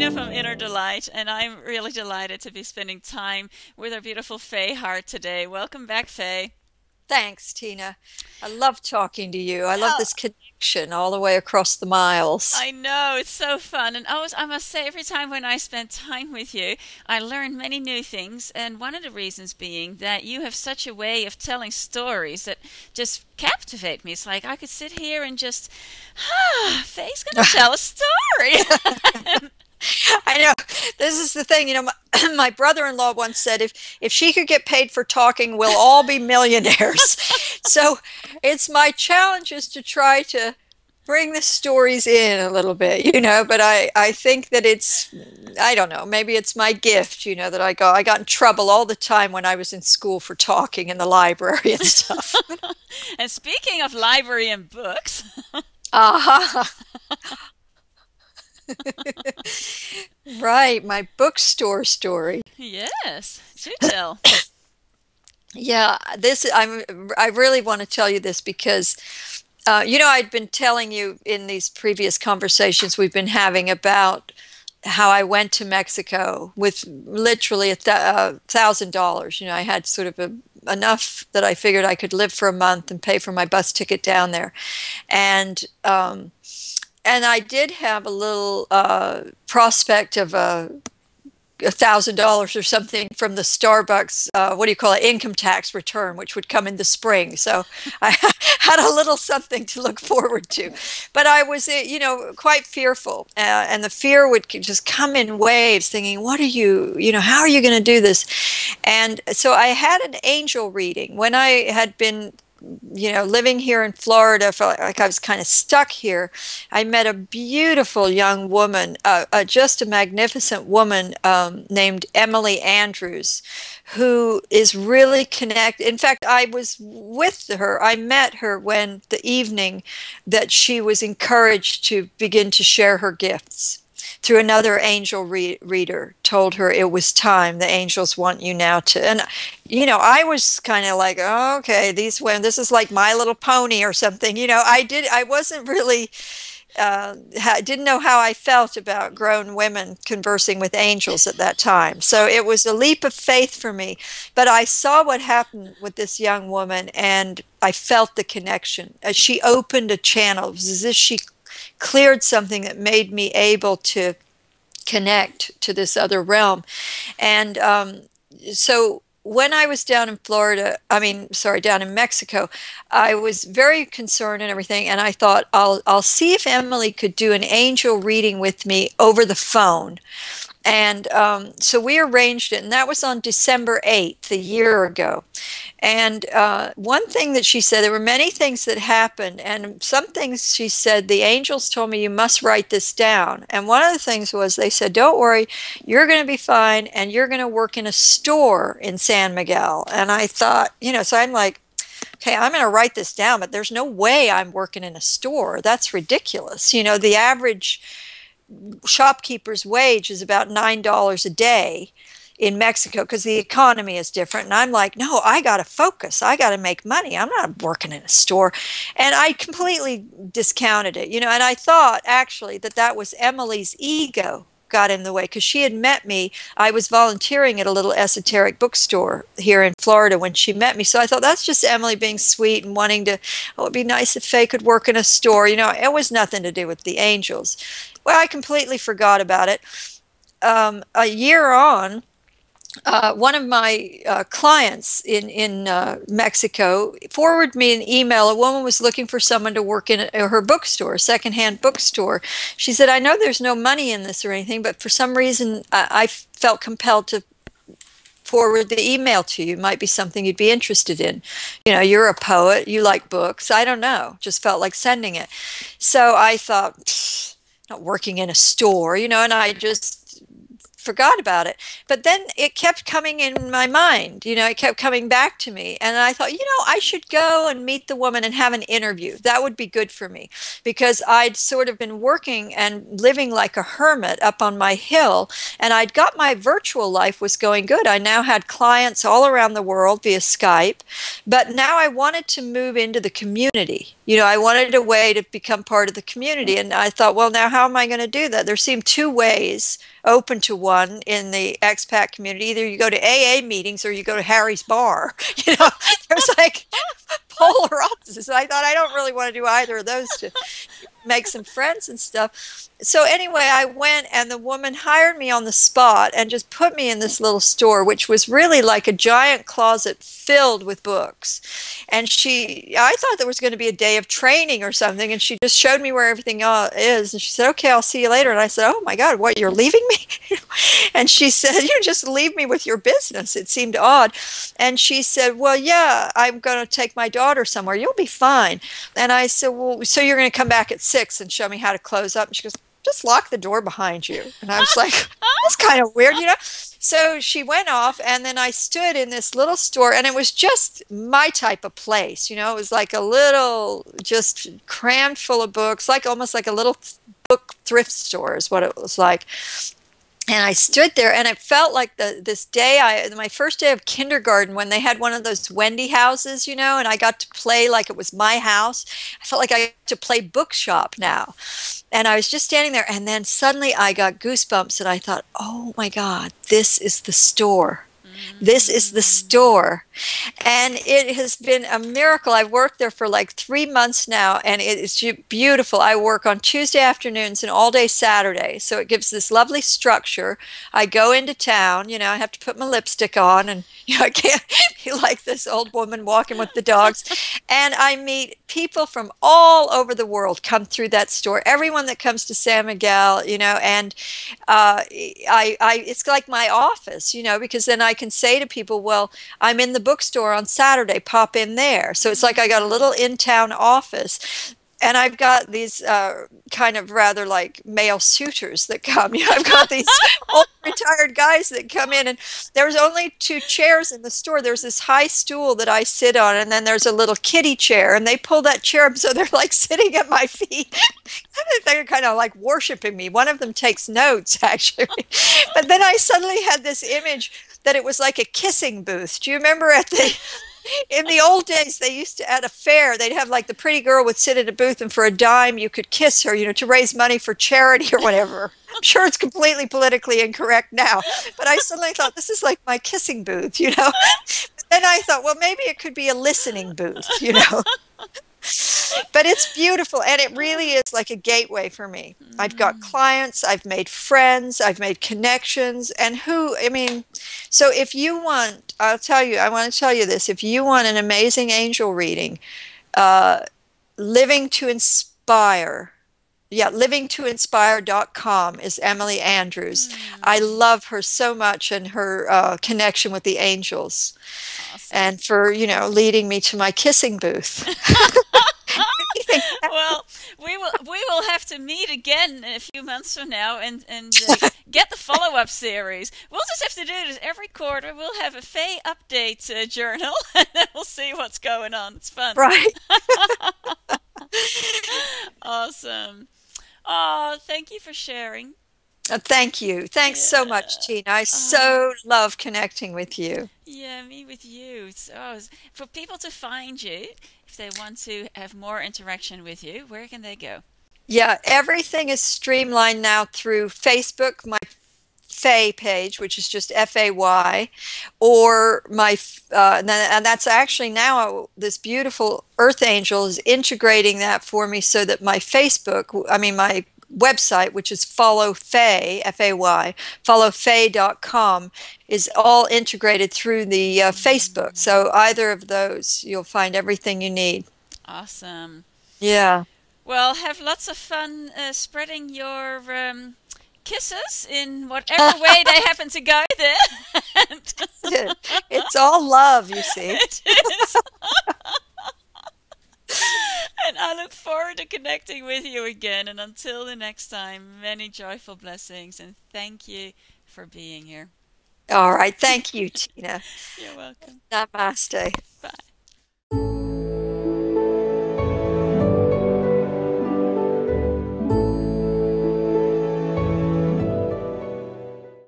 Tina from InnerDelight, and I'm really delighted to be spending time with our beautiful Faye Hart today. Welcome back, Faye. Thanks, Tina. I love talking to you. I love Oh, this connection all the way across the miles. I know, it's so fun. And I must say, every time when I spend time with you, I learn many new things. And one of the reasons being that you have such a way of telling stories that just captivate me. It's like I could sit here and just, Faye's going to tell a story. I know. This is the thing, my brother-in-law once said if she could get paid for talking, we'll all be millionaires. So it's my challenge is to try to bring the stories in a little bit, but I think that I don't know, maybe it's my gift, that I got in trouble all the time when I was in school for talking in the library and stuff. And speaking of library and books, Aha. Right, my bookstore story. yes, do tell. Yeah, I really want to tell you this because I'd been telling you in these previous conversations we've been having about how I went to Mexico with literally $1,000. I had sort of enough that I figured I could live for a month and pay for my bus ticket down there, and and I did have a little prospect of $1,000 or something from the Starbucks, what do you call it, income tax return, which would come in the spring. So I had a little something to look forward to. But I was, quite fearful. And the fear would just come in waves thinking, what are how are you going to do this? And so I had an angel reading when I had been living here in Florida, felt like I was kind of stuck here. I met a beautiful young woman, just a magnificent woman named Emily Andrews, who is really connected. In fact, I was with her. I met her when the evening that she was encouraged to begin to share her gifts through another angel reader told her it was time. The angels want you now to. And I was kind of like, oh, okay, these women, this is like My Little Pony or something. I wasn't really didn't know how I felt about grown women conversing with angels at that time. So it was a leap of faith for me. But I saw what happened with this young woman, and I felt the connection. As she opened a channel, it was as if she cleared something that made me able to connect to this other realm. And so when I was down in Florida, I mean, sorry, down in Mexico, I was very concerned and everything. And I thought, I'll see if Emily could do an angel reading with me over the phone. And so we arranged it, and that was on December 8th, a year ago. And one thing that she said, there were many things that happened, and some things she said, the angels told me you must write this down. And one of the things was they said, don't worry, you're going to be fine, and you're going to work in a store in San Miguel. And I thought, so I'm like, okay, I'm going to write this down, but there's no way I'm working in a store. That's ridiculous. The average shopkeeper's wage is about $9 a day in Mexico because the economy is different. And I'm like, no, I got to focus. I got to make money. I'm not working in a store. And I completely discounted it, and I thought actually that was Emily's ego got in the way because she had met me. I was volunteering at a little esoteric bookstore here in Florida when she met me. So I thought that's just Emily being sweet and wanting to, oh, it'd be nice if Faye could work in a store. It was nothing to do with the angels. Well, I completely forgot about it. A year on, one of my clients in Mexico forwarded me an email. A woman was looking for someone to work in her bookstore, a secondhand bookstore. She said, I know there's no money in this or anything, but for some reason I felt compelled to forward the email to you. It might be something you'd be interested in. You're a poet, you like books. I don't know, just felt like sending it. So I thought, not working in a store, and I just forgot about it. But then it kept coming in my mind, it kept coming back to me. And I thought, I should go and meet the woman and have an interview. That would be good for me because I'd sort of been working and living like a hermit up on my hill. And I'd got my virtual life was going good. I now had clients all around the world via Skype. But now I wanted to move into the community. I wanted a way to become part of the community. And I thought, well, now how am I going to do that? There seemed two ways open to one in the expat community. Either you go to AA meetings or you go to Harry's bar. There's like polar opposites. I thought I don't really want to do either of those to make some friends and stuff. So anyway, I went and the woman hired me on the spot and just put me in this little store, which was really like a giant closet filled with books. And I thought there was going to be a day of training or something, and she just showed me where everything is. And she said, "Okay, I'll see you later." And I said, "Oh my God, what, you're leaving me?" And she said, "You just leave me with your business." It seemed odd. And she said, "Well, yeah, I'm going to take my daughter somewhere. You'll be fine." And I said, "Well, so you're going to come back at 6 and show me how to close up?" And she goes, "Just lock the door behind you." And I was like, that's kind of weird. So she went off, and then I stood in this little store, and it was just my type of place. It was like a little, just crammed full of books, like almost like a little book thrift store is what it was like. And I stood there, and it felt like this day, my first day of kindergarten, when they had one of those Wendy houses, and I got to play like it was my house. I felt like I got to play bookshop now. And I was just standing there, and then suddenly I got goosebumps, and I thought, oh my God, this is the store. This is the store. And it has been a miracle. I've worked there for like 3 months now, and it is beautiful. I work on Tuesday afternoons and all day Saturday. So it gives this lovely structure. I go into town, I have to put my lipstick on, and I can't be like this old woman walking with the dogs. And I meet people from all over the world come through that store. Everyone that comes to San Miguel, and it's like my office, because then I can say to people, well, I'm in the bookstore on Saturday, pop in there. So it's like I got a little in-town office. And I've got these kind of rather like male suitors that come. I've got these old retired guys that come in, and there's only 2 chairs in the store. There's this high stool that I sit on, and then there's a little kiddie chair, and they pull that chair up so they're like sitting at my feet. They're kind of like worshiping me. One of them takes notes, actually. But then I suddenly had this image that it was like a kissing booth. Do you remember in the old days, they used to, at a fair, they'd have like the pretty girl would sit at a booth, and for a dime you could kiss her, to raise money for charity or whatever. I'm sure it's completely politically incorrect now, but I suddenly thought, this is like my kissing booth. But then I thought, well, maybe it could be a listening booth. But it's beautiful, and it really is like a gateway for me. I've got clients, I've made friends, I've made connections, and so if you want, I want to tell you this, if you want an amazing angel reading, Living to Inspire, livingtoinspire.com is Emily Andrews. I love her so much, and her connection with the angels. Awesome. And for, leading me to my kissing booth. Well, we will have to meet again in a few months from now and get the follow-up series. We'll just have to do this every quarter. We'll have a Faye update journal, and then we'll see what's going on. It's fun. Right. Awesome. Oh, thank you for sharing. Thank you. Thanks so much, Tina. I so love connecting with you. Yeah, me with you. So, for people to find you, if they want to have more interaction with you, where can they go? Yeah, everything is streamlined now through Facebook, my Faye page, which is just Fay, or and that's actually now this beautiful Earth Angel is integrating that for me so that my my website, which is Follow Faye, Fay, followfaye.com, is all integrated through the Facebook. So either of those, you'll find everything you need. Awesome. Yeah. Well, have lots of fun spreading your kisses in whatever way they happen to go there. It's all love, you see. It is. And I look forward to connecting with you again. And until the next time, many joyful blessings. And thank you for being here. All right. Thank you, Tina. You're welcome. Namaste. Bye.